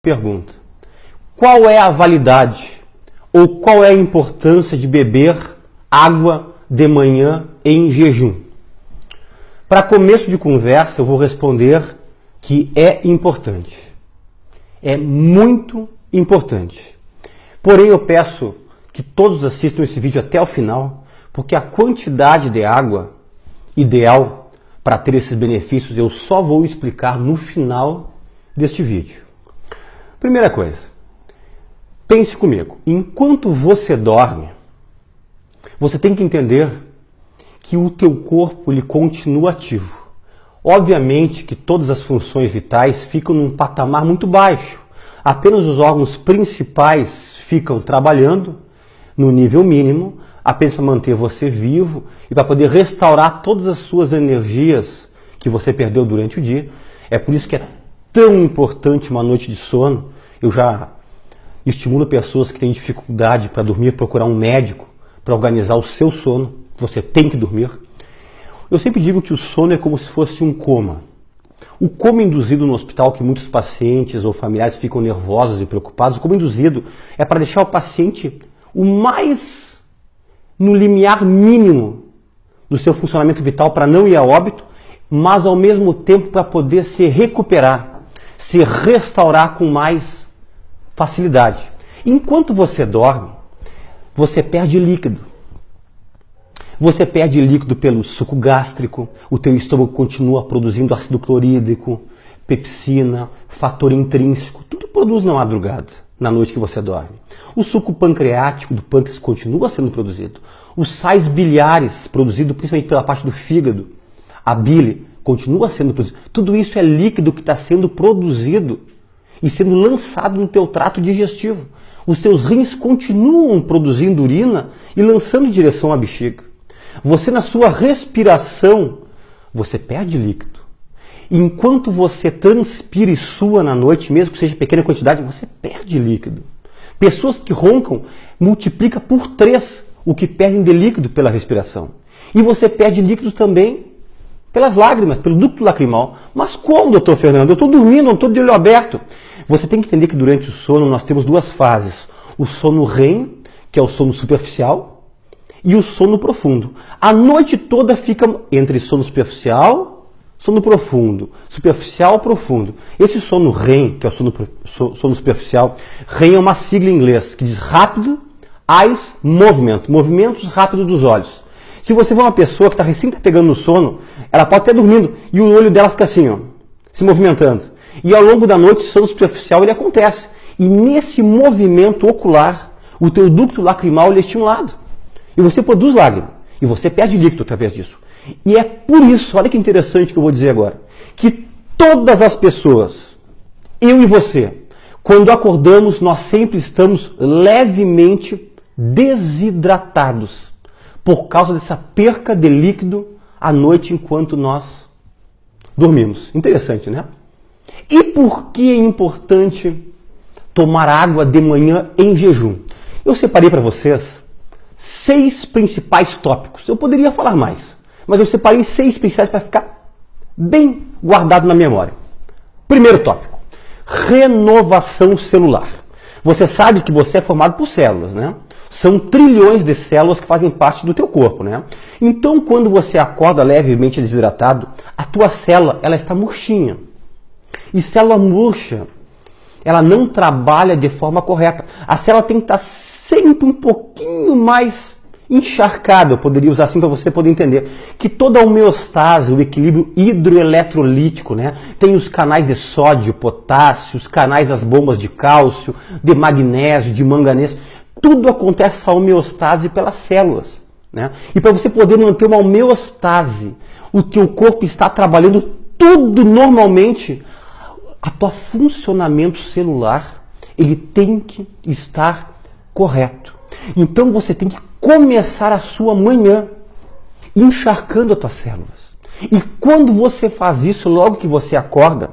pergunta: qual é a validade ou qual é a importância de beber água de manhã em jejum? Para começo de conversa, eu vou responder que é importante. É muito importante. Porém, eu peço que todos assistam esse vídeo até o final, porque a quantidade de água ideal para ter esses benefícios eu só vou explicar no final deste vídeo. Primeira coisa, pense comigo. Enquanto você dorme, você tem que entender que o teu corpo ele continua ativo. Obviamente que todas as funções vitais ficam num patamar muito baixo. Apenas os órgãos principais ficam trabalhando no nível mínimo, apenas para manter você vivo e para poder restaurar todas as suas energias que você perdeu durante o dia. É por isso que é tão importante uma noite de sono. Eu já estimulo pessoas que têm dificuldade para dormir, procurar um médico para organizar o seu sono. Você tem que dormir. Eu sempre digo que o sono é como se fosse um coma. O coma induzido no hospital, que muitos pacientes ou familiares ficam nervosos e preocupados, o coma induzido é para deixar o paciente o mais no limiar mínimo do seu funcionamento vital para não ir a óbito, mas ao mesmo tempo para poder se recuperar, se restaurar com mais facilidade. Enquanto você dorme, você perde líquido. Você perde líquido pelo suco gástrico, o teu estômago continua produzindo ácido clorídrico, pepsina, fator intrínseco, tudo produz na madrugada, na noite que você dorme. O suco pancreático do pâncreas continua sendo produzido. Os sais biliares, produzido principalmente pela parte do fígado, a bile, continua sendo produzido. Tudo isso é líquido que está sendo produzido e sendo lançado no teu trato digestivo. Os teus rins continuam produzindo urina e lançando em direção à bexiga. Você, na sua respiração, você perde líquido. Enquanto você transpira e sua na noite, mesmo que seja pequena quantidade, você perde líquido. Pessoas que roncam multiplica por 3 o que perdem de líquido pela respiração. E você perde líquidos também pelas lágrimas, pelo ducto lacrimal. Mas como, doutor Fernando? Eu estou dormindo, não estou de olho aberto. Você tem que entender que durante o sono nós temos 2 fases. O sono REM, que é o sono superficial, e o sono profundo. A noite toda fica entre sono superficial, sono profundo, superficial, profundo. Esse sono REM, que é o sono superficial, REM é uma sigla em inglês que diz Rapid Eyes Movement, movimentos rápidos dos olhos. Se você for uma pessoa que está recém pegando no sono, ela pode estar dormindo e o olho dela fica assim, ó, se movimentando. E ao longo da noite, o sono superficial ele acontece. E nesse movimento ocular, o teu ducto lacrimal ele é estimulado. E você produz lágrima. E você perde líquido através disso. E é por isso, olha que interessante que eu vou dizer agora, que todas as pessoas, eu e você, quando acordamos, nós sempre estamos levemente desidratados por causa dessa perca de líquido à noite enquanto nós dormimos. Interessante, né? E por que é importante tomar água de manhã em jejum? Eu separei para vocês 6 principais tópicos. Eu poderia falar mais, mas eu separei 6 principais para ficar bem guardado na memória. Primeiro tópico, renovação celular. Você sabe que você é formado por células, né? São trilhões de células que fazem parte do teu corpo, né? Então, quando você acorda levemente desidratado, a tua célula, ela está murchinha. E célula murcha, ela não trabalha de forma correta. A célula tem que estar sempre um pouquinho mais encharcada, eu poderia usar assim para você poder entender, que toda a homeostase, o equilíbrio hidroeletrolítico, né? Tem os canais de sódio, potássio, os canais das bombas de cálcio, de magnésio, de manganês, tudo acontece essa homeostase pelas células, né? E para você poder manter uma homeostase, o teu corpo está trabalhando tudo normalmente, a tua funcionamento celular, ele tem que estar correto. Então você tem que começar a sua manhã encharcando as tuas células. E quando você faz isso, logo que você acorda,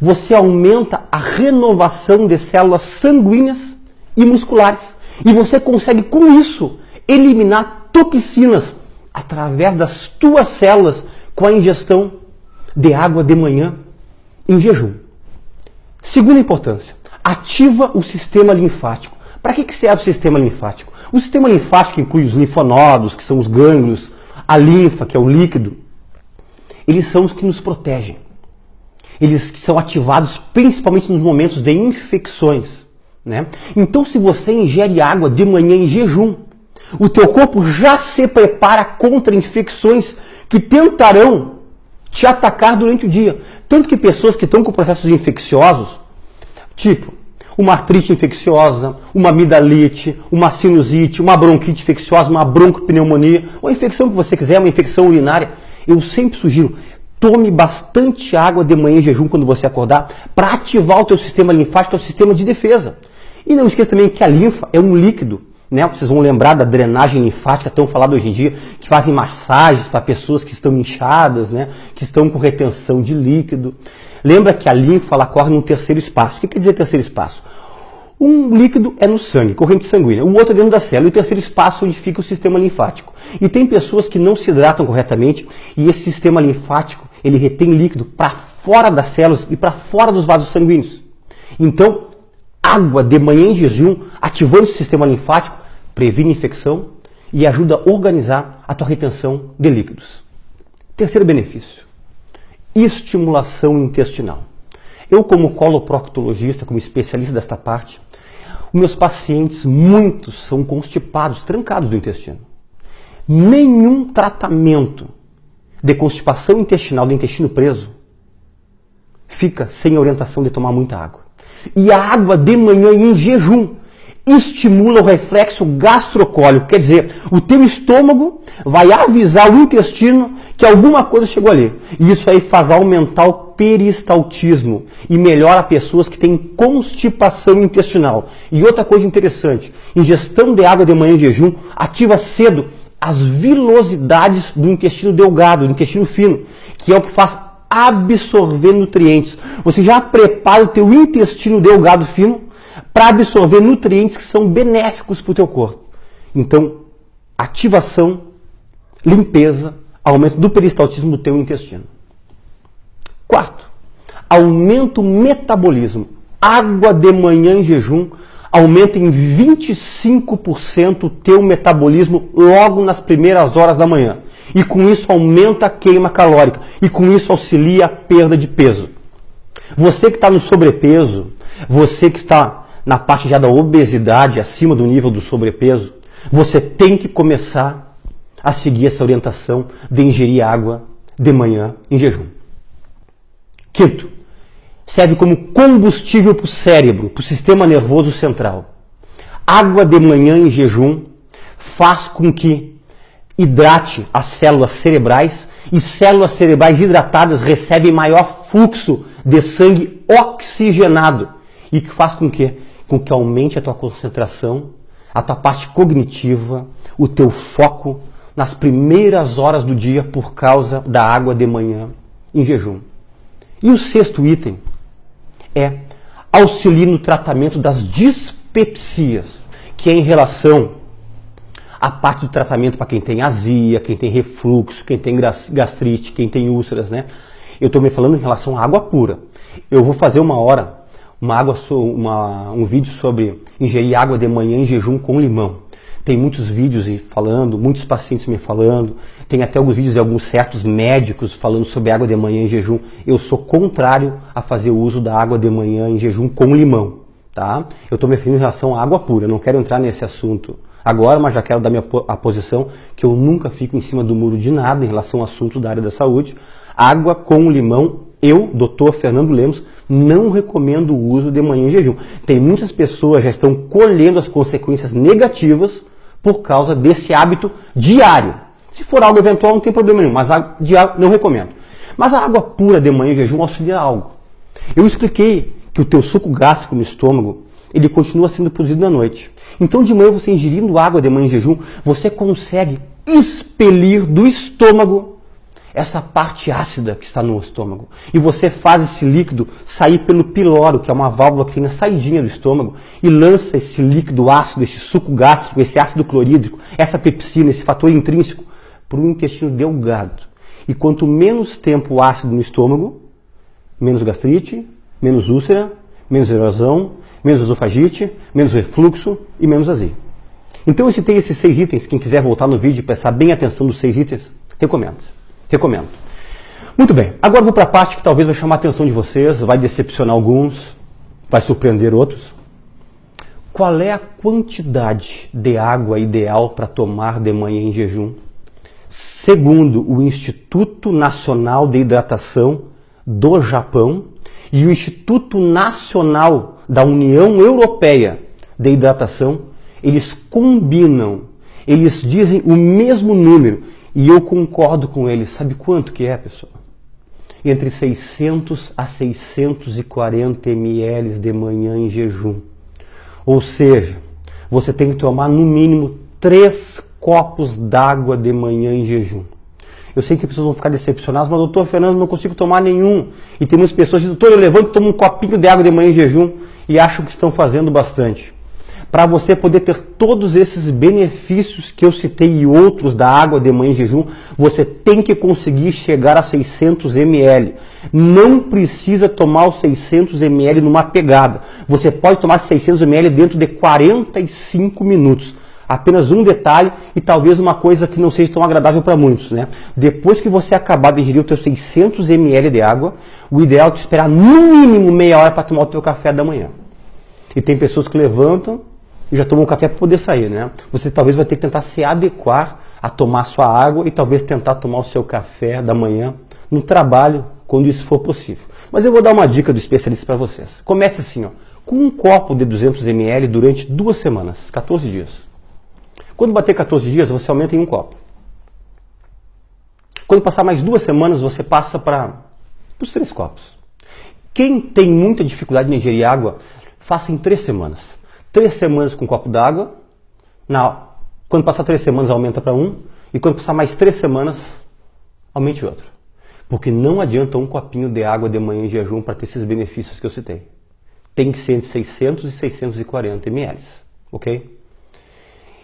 você aumenta a renovação de células sanguíneas e musculares. E você consegue, com isso, eliminar toxinas através das tuas células com a ingestão de água de manhã em jejum. Segunda importância, ativa o sistema linfático. Para que serve o sistema linfático? O sistema linfático inclui os linfonodos, que são os gânglios, a linfa, que é o líquido. Eles são os que nos protegem. Eles são ativados principalmente nos momentos de infecções, né? Então, se você ingere água de manhã em jejum, o teu corpo já se prepara contra infecções que tentarão te atacar durante o dia. Tanto que pessoas que estão com processos infecciosos, tipo uma artrite infecciosa, uma amidalite, uma sinusite, uma bronquite infecciosa, uma broncopneumonia, ou a infecção que você quiser, uma infecção urinária, eu sempre sugiro, tome bastante água de manhã em jejum quando você acordar, para ativar o teu sistema linfático, que é o sistema de defesa. E não esqueça também que a linfa é um líquido, né? Vocês vão lembrar da drenagem linfática, tão falada hoje em dia, que fazem massagens para pessoas que estão inchadas, né? Que estão com retenção de líquido. Lembra que a linfa ela corre no terceiro espaço. O que quer dizer terceiro espaço? Um líquido é no sangue, corrente sanguínea, o outro é dentro da célula, e o terceiro espaço onde fica o sistema linfático. E tem pessoas que não se hidratam corretamente e esse sistema linfático ele retém líquido para fora das células e para fora dos vasos sanguíneos. Então, água de manhã em jejum, ativando o sistema linfático, previne infecção e ajuda a organizar a tua retenção de líquidos. Terceiro benefício, estimulação intestinal. Eu, como coloproctologista, como especialista desta parte, os meus pacientes, muitos são constipados, trancados do intestino. Nenhum tratamento de constipação intestinal, do intestino preso, fica sem orientação de tomar muita água. E a água de manhã em jejum estimula o reflexo gastrocólico, quer dizer, o teu estômago vai avisar o intestino que alguma coisa chegou ali. E isso aí faz aumentar o peristaltismo e melhora pessoas que têm constipação intestinal. E outra coisa interessante, ingestão de água de manhã em jejum ativa cedo as vilosidades do intestino delgado, do intestino fino, que é o que faz absorver nutrientes. Você já prepara o teu intestino delgado fino para absorver nutrientes que são benéficos para o teu corpo. Então, ativação, limpeza, aumento do peristaltismo do teu intestino. Quarto, aumenta o metabolismo. Água de manhã em jejum aumenta em 25% o teu metabolismo logo nas primeiras horas da manhã. E com isso aumenta a queima calórica. E com isso auxilia a perda de peso. Você que está no sobrepeso, você que está na parte já da obesidade, acima do nível do sobrepeso, você tem que começar a seguir essa orientação de ingerir água de manhã em jejum. Quinto, serve como combustível para o cérebro, para o sistema nervoso central. Água de manhã em jejum faz com que hidrate as células cerebrais e células cerebrais hidratadas recebem maior fluxo de sangue oxigenado e que faz com que aumente a tua concentração, a tua parte cognitiva, o teu foco nas primeiras horas do dia por causa da água de manhã em jejum. E o sexto item é auxiliar no tratamento das dispepsias, que é em relação à parte do tratamento para quem tem azia, quem tem refluxo, quem tem gastrite, quem tem úlceras, né? Eu estou me falando em relação à água pura. Eu vou fazer um vídeo sobre ingerir água de manhã em jejum com limão. Tem muitos vídeos falando, muitos pacientes me falando, tem até alguns vídeos de alguns certos médicos falando sobre água de manhã em jejum. Eu sou contrário a fazer o uso da água de manhã em jejum com limão, tá? Eu estou me referindo em relação à água pura, eu não quero entrar nesse assunto agora, mas já quero dar a posição que eu nunca fico em cima do muro de nada em relação a assuntos da área da saúde. Água com limão, eu, Dr. Fernando Lemos, não recomendo o uso de manhã em jejum. Tem muitas pessoas que já estão colhendo as consequências negativas por causa desse hábito diário. Se for algo eventual, não tem problema nenhum, mas diário não recomendo. Mas a água pura de manhã em jejum auxilia algo. Eu expliquei que o teu suco gástrico no estômago, ele continua sendo produzido na noite. Então, de manhã, você ingerindo água de manhã em jejum, você consegue expelir do estômago essa parte ácida que está no estômago. E você faz esse líquido sair pelo piloro, que é uma válvula que tem na saidinha do estômago, e lança esse líquido ácido, esse suco gástrico, esse ácido clorídrico, essa pepsina, esse fator intrínseco, para o intestino delgado. E quanto menos tempo ácido no estômago, menos gastrite, menos úlcera, menos erosão, menos esofagite, menos refluxo e menos azia. Então eu citei esses 6 itens. Quem quiser voltar no vídeo e prestar bem atenção nos 6 itens, recomendo. Muito bem, agora eu vou para a parte que talvez vai chamar a atenção de vocês, vai decepcionar alguns, vai surpreender outros. Qual é a quantidade de água ideal para tomar de manhã em jejum? Segundo o Instituto Nacional de Hidratação do Japão e o Instituto Nacional da União Europeia de Hidratação, eles combinam, eles dizem o mesmo número e eu concordo com eles. Sabe quanto que é, pessoal? Entre 600 a 640 ml de manhã em jejum. Ou seja, você tem que tomar no mínimo 3 copos d'água de manhã em jejum. Eu sei que pessoas vão ficar decepcionadas, mas doutor Fernando, não consigo tomar nenhum. E tem muitas pessoas que dizem, doutor, eu levanto e tomo um copinho de água de manhã em jejum e acham que estão fazendo bastante. Para você poder ter todos esses benefícios que eu citei e outros da água de manhã em jejum, você tem que conseguir chegar a 600 ml. Não precisa tomar os 600 ml numa pegada. Você pode tomar 600 ml dentro de 45 minutos. Apenas um detalhe e talvez uma coisa que não seja tão agradável para muitos, né? Depois que você acabar de ingerir os seus 600 ml de água, o ideal é te esperar no mínimo meia hora para tomar o teu café da manhã. E tem pessoas que levantam e já tomam um café para poder sair, né? Você talvez vai ter que tentar se adequar a tomar sua água e talvez tentar tomar o seu café da manhã no trabalho, quando isso for possível. Mas eu vou dar uma dica do especialista para vocês. Comece assim, ó, com um copo de 200 ml durante 2 semanas, 14 dias. Quando bater 14 dias, você aumenta em um copo. Quando passar mais 2 semanas, você passa para os 3 copos. Quem tem muita dificuldade em ingerir água, faça em 3 semanas. 3 semanas com um copo d'água. Quando passar 3 semanas, aumenta para 1. E quando passar mais 3 semanas, aumente outro. Porque não adianta um copinho de água de manhã em jejum para ter esses benefícios que eu citei. Tem que ser entre 600 e 640 ml. Ok?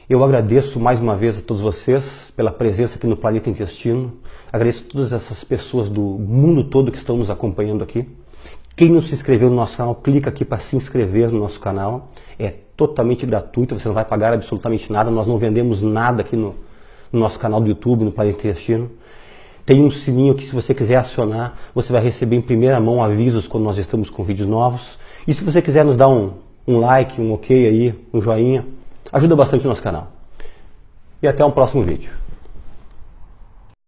Eu agradeço mais uma vez a todos vocês pela presença aqui no Planeta Intestino. Agradeço a todas essas pessoas do mundo todo que estão nos acompanhando aqui. Quem não se inscreveu no nosso canal, clica aqui para se inscrever no nosso canal. É totalmente gratuito, você não vai pagar absolutamente nada. Nós não vendemos nada aqui no nosso canal do YouTube, no Planeta Intestino. Tem um sininho que, se você quiser acionar, você vai receber em primeira mão avisos quando nós estamos com vídeos novos. E se você quiser nos dar um like, um ok aí, um joinha, ajuda bastante o nosso canal. E até um próximo vídeo.